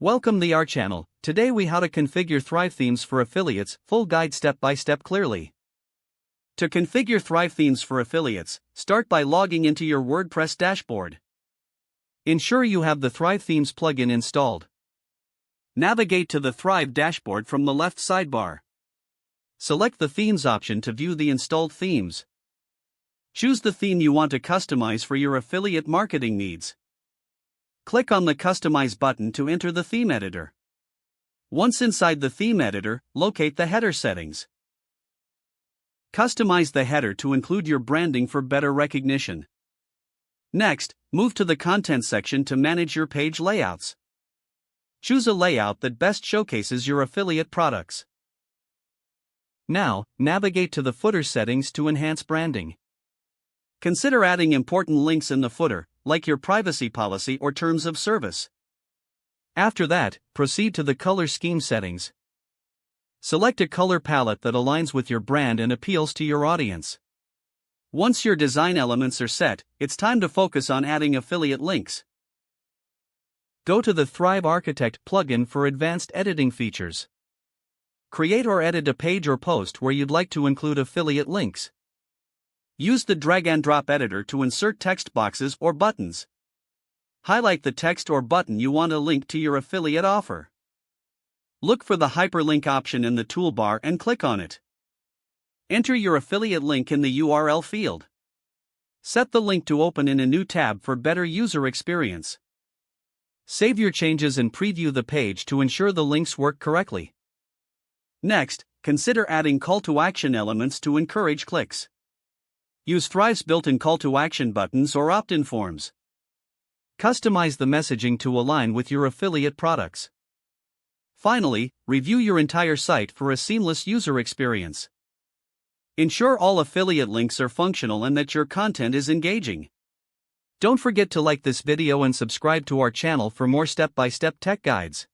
Welcome to our channel. Today we how to configure ThriveThemes for affiliates, full guide step by step clearly. To configure ThriveThemes for affiliates, start by logging into your WordPress dashboard. Ensure you have the ThriveThemes plugin installed. Navigate to the Thrive dashboard from the left sidebar. Select the Themes option to view the installed themes. Choose the theme you want to customize for your affiliate marketing needs. Click on the Customize button to enter the theme editor. Once inside the theme editor, locate the header settings. Customize the header to include your branding for better recognition. Next, move to the Content section to manage your page layouts. Choose a layout that best showcases your affiliate products. Now, navigate to the Footer settings to enhance branding. Consider adding important links in the footer, like your privacy policy or terms of service. After that, proceed to the color scheme settings. Select a color palette that aligns with your brand and appeals to your audience. Once your design elements are set, it's time to focus on adding affiliate links. Go to the Thrive Architect plugin for advanced editing features. Create or edit a page or post where you'd like to include affiliate links. Use the drag-and-drop editor to insert text boxes or buttons. Highlight the text or button you want to link to your affiliate offer. Look for the hyperlink option in the toolbar and click on it. Enter your affiliate link in the URL field. Set the link to open in a new tab for better user experience. Save your changes and preview the page to ensure the links work correctly. Next, consider adding call-to-action elements to encourage clicks. Use Thrive's built-in call-to-action buttons or opt-in forms. Customize the messaging to align with your affiliate products. Finally, review your entire site for a seamless user experience. Ensure all affiliate links are functional and that your content is engaging. Don't forget to like this video and subscribe to our channel for more step-by-step tech guides.